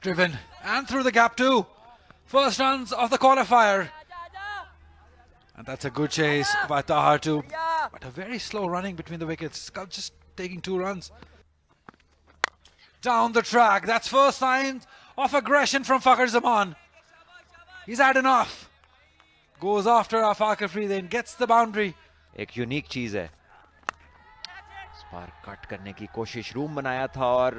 Driven and through the gap too. First runs of the qualifier. And that's a good chase by Tahar too. But a very slow running between the wickets. Just taking 2 runs. Down the track. That's first sign of aggression from Fakhar Zaman. He's had enough. Goes after Afaq Afridi, then gets the boundary. एक unique चीज है, spark cut करने की कोशिश room बनाया था और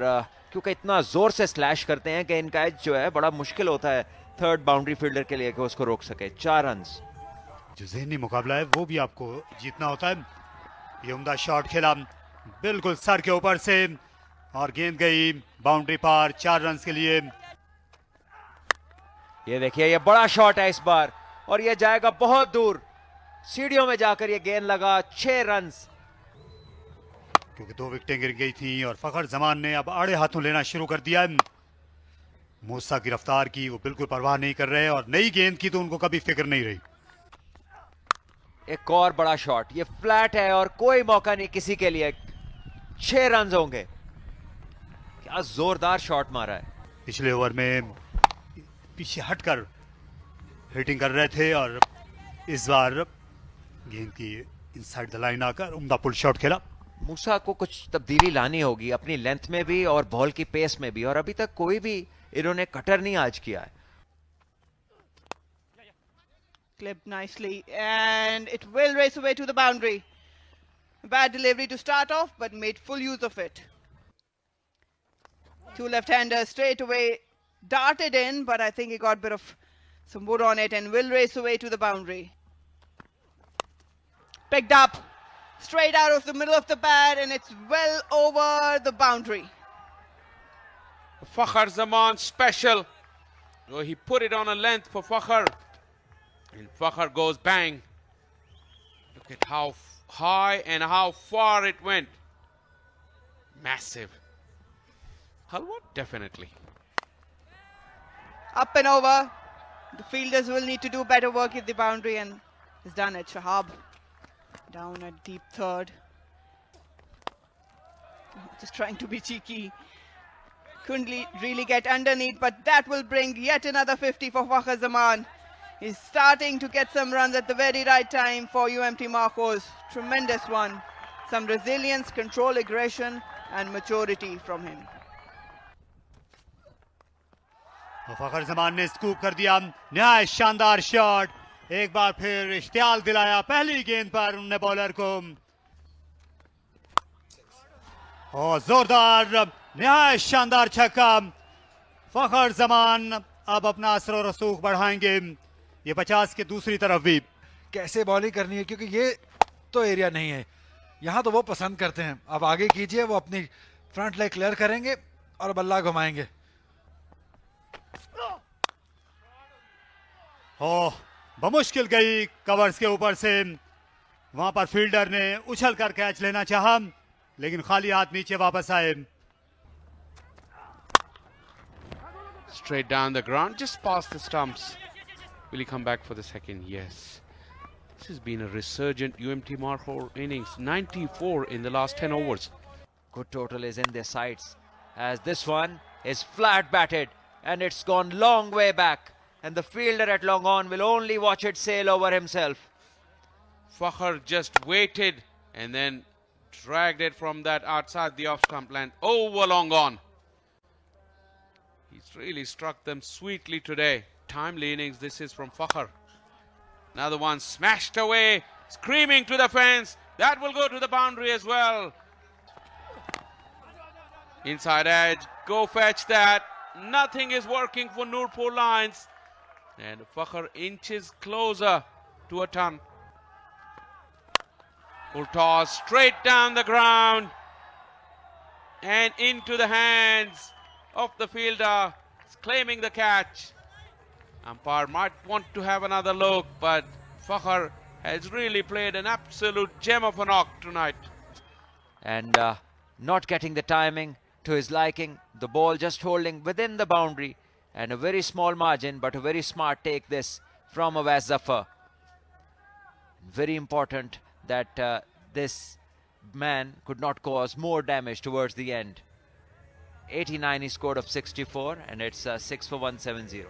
क्योंकि इतना जोर से स्लैश करते हैं कि इनका एज जो है बड़ा मुश्किल होता है थर्ड बाउंड्री फील्डर के लिए कि उसको रोक सके। 4 रन्स। जो ज़हनी मुकाबला है वो भी आपको जीतना होता है। ये उम्दा शॉट खेला बिल्कुल सर के ऊपर से और गेंद गई बाउंड्री पार 4 रन्स के लिए। ये देखिए ये बड़ा शॉट है इस बार और ये जाएगा बहुत दूर, सीढ़ियों में जाकर ये गेंद लगा। 6 रन्स। क्योंकि 2 विकेटें गिर गई थी और फखर जमान ने अब आड़े हाथों लेना शुरू कर दिया है। मूसा की रफ्तार की वो बिल्कुल परवाह नहीं कर रहे और नई गेंद की तो उनको कभी फिक्र नहीं रही। एक और बड़ा शॉट, ये फ्लैट है और कोई मौका नहीं किसी के लिए। 6 रन होंगे। क्या जोरदार शॉट मारा है। पिछले ओवर में पीछे हटकर हिटिंग कर रहे थे और इस बार गेंद की इनसाइड द लाइन आकर उम्दा पुल शॉट खेला। मूसा को कुछ तब्दीली लानी होगी अपनी लेंथ में भी और बॉल की पेस में भी, और अभी तक कोई भी इन्होंने कटर नहीं आज किया है। Clipped nicely and it will race away to the boundary. Bad delivery to start off but made full use of it. 2 left-handers straight away darted in, but I think he got a bit of some wood on it and will race away to the boundary. Picked up straight out of the middle of the pad and it's well over the boundary. Fakhar Zaman special. Oh, he put it on a length for Fakhar. And Fakhar goes bang. Look at how high and how far it went. Massive. Halwa, definitely. Up and over. The fielders will need to do better work at the boundary and he's done it. Shahab down at deep third. Just trying to be cheeky. Couldn't really get underneath, but that will bring yet another 50 for Fakhar Zaman. He's starting to get some runs at the very right time for UMT Marcos. Tremendous one. Some resilience, control, aggression and maturity from him. फखर जमान ने scoop कर दिया। नहायत शानदार shot. एक बार फिर इश्तियाल दिलाया पहली गेंद पर उन्होंने बॉलर को और जोरदार नहायत शानदार छक्का। फखर जमान अब अपना असर और रसूख बढ़ाएंगे। ये 50 के दूसरी तरफ भी कैसे बॉलिंग करनी है, क्योंकि ये तो एरिया नहीं है, यहाँ तो वो पसंद करते हैं। अब आगे कीजिए, वो अपनी फ्रंट लेग क्लियर करेंगे और बल्ला घुमाएंगे। बमुश्किल गई कवर्स के ऊपर से। वहां पर फील्डर ने उछल कर कैच लेना चाहा लेकिन खाली हाथ नीचे वापस आए। Straight down the ground, just past the stumps. Will he come back for the second? Yes. This has been a resurgent UMT Marcos innings. 94 in the last 10 overs. Good total is in their sights as this one is flat batted and it's gone long way back, and the fielder at long on will only watch it sail over himself. Fakhar just waited and then dragged it from that outside the off stump land over long on. He's really struck them sweetly today. Timely innings this is from Fakhar. Another one smashed away, screaming to the fence. That will go to the boundary as well. Inside edge, go fetch that. Nothing is working for Nurpur Lions. And Fakhar inches closer to a ton. Full toss straight down the ground and into the hands of the fielder, claiming the catch. Umpire might want to have another look, but Fakhar has really played an absolute gem of a knock tonight. And not getting the timing to his liking, the ball just holding within the boundary, and a very small margin, but a very smart take this from Awais Zafar. Very important that this man could not cause more damage towards the end. 89 he scored of 64, and it's 6 for 170.